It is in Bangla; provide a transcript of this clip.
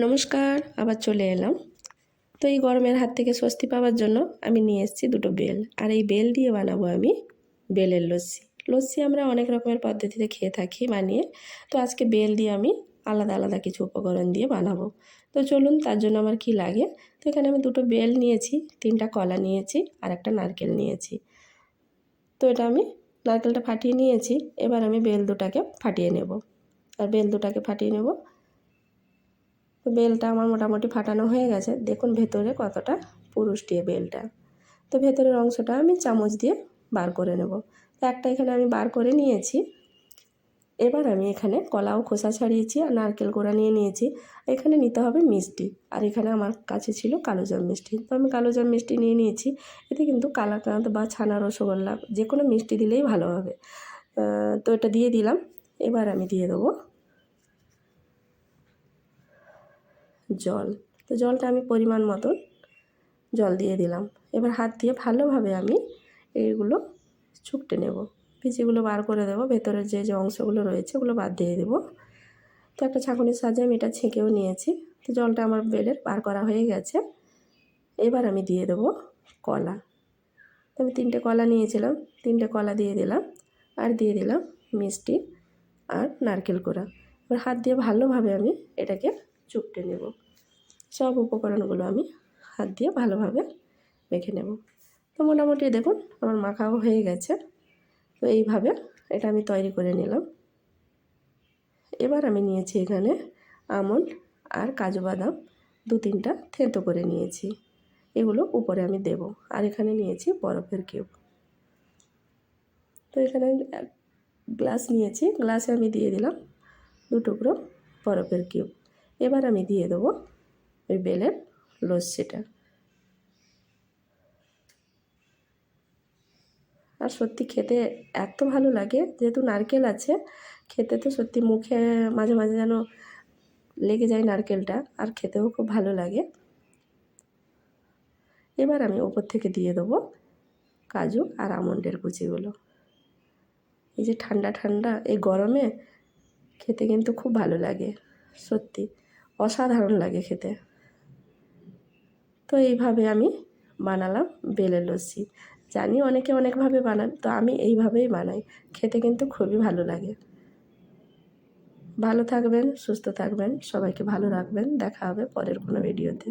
নমস্কার, আবার চলে এলাম। তো এই গরমের হাত থেকে স্বস্তি পাওয়ার জন্য আমি নিয়ে এসেছি দুটো বেল। আর এই বেল দিয়ে বানাবো আমি বেলের লস্যি। লস্যি আমরা অনেক রকমের পদ্ধতিতে খেয়ে থাকি বানিয়ে। তো আজকে বেল দিয়ে আমি আলাদা আলাদা কিছু উপকরণ দিয়ে বানাবো। তো চলুন, তার জন্য আমার কি লাগে। তো এখানে আমি দুটো বেল নিয়েছি, 3টা কলা নিয়েছি আর একটা নারকেল নিয়েছি। তো এটা আমি নারকেলটা ফাটিয়ে নিয়েছি। এবার আমি বেল দুটাকে ফাটিয়ে নেব। আর বেল দুটাকে ফাটিয়ে নেব। তো বেলটা আমার মোটামুটি ফাটানো হয়ে গেছে। দেখুন ভেতরে কতটা পুরুষ্টিয়ে বেলটা। তো ভেতরের অংশটা আমি চামচ দিয়ে বার করে নেব। তো একটা এখানে আমি বার করে নিয়েছি। এবার আমি এখানে কলাও খোসা ছাড়িয়েছি আর নারকেল কোড়া নিয়ে নিয়েছি। এখানে নিতে হবে মিষ্টি, আর এখানে আমার কাছে ছিল কালোজাম মিষ্টি। তো আমি কালোজাম মিষ্টি নিয়ে নিয়েছি। এতে কিন্তু কালাকাঁদ বা ছানা রসগোল্লা যে কোনো মিষ্টি দিলেই ভালো হবে। তো এটা দিয়ে দিলাম। এবার আমি দিয়ে দেবো জল। তো জলটা আমি পরিমাণ মতন জল দিয়ে দিলাম। এবার হাত দিয়ে ভালোভাবে আমি এইগুলো চুকটে নেব। বিচিগুলো বার করে দেবো, ভেতরের যে অংশগুলো রয়েছে ওগুলো বাদ দিয়ে দেবো। তো একটা ছাঁকুনির সাহায্যে আমি এটা ছেঁকেও নিয়েছি। তো জলটা আমার বেলের বার করা হয়ে গেছে। এবার আমি দিয়ে দেবো কলা। তো আমি 3টে কলা নিয়েছিলাম, 3টে কলা দিয়ে দিলাম। আর দিয়ে দিলাম মিষ্টি আর নারকেল কোড়া। এবার হাত দিয়ে ভালোভাবে আমি এটাকে চুকটে নেব। সব উপকরণগুলো আমি হাত দিয়ে ভালোভাবে মেখে নেব। তো মোটামুটি দেখুন আমার মাখাও হয়ে গেছে। তো এইভাবে এটা আমি তৈরি করে নিলাম। এবার আমি নিয়েছি এখানে আমন্ড আর কাজু বাদাম 2-3টা থেঁতো করে নিয়েছি। এগুলো উপরে আমি দেব। আর এখানে নিয়েছি বরফের কিউব। তো এখানে গ্লাস নিয়েছি, গ্লাসে আমি দিয়ে দিলাম 2 টুকরো বরফের কিউব। এবার আমি দিয়ে দেবো ওই বেলের লস্যিটা। আর সত্যি খেতে এত ভালো লাগে, যেহেতু নারকেল আছে, খেতে তো সত্যি মুখে মাঝে মাঝে যেন লেগে যায় নারকেলটা, আর খেতেও খুব ভালো লাগে। এবার আমি ওপর থেকে দিয়ে দেবো কাজু আর আমন্ডের কুচিগুলো। এই যে ঠান্ডা ঠান্ডা এই গরমে খেতে কিন্তু খুব ভালো লাগে, সত্যি অসাধারণ লাগে খেতে। তো এইভাবে আমি বানালাম বেলের লস্যি। জানি অনেকে অনেকভাবে বানান, তো আমি এইভাবেই বানাই। খেতে কিন্তু খুবই ভালো লাগে। ভালো থাকবেন, সুস্থ থাকবেন, সবাইকে ভালো রাখবেন। দেখা হবে পরের কোনো ভিডিওতে।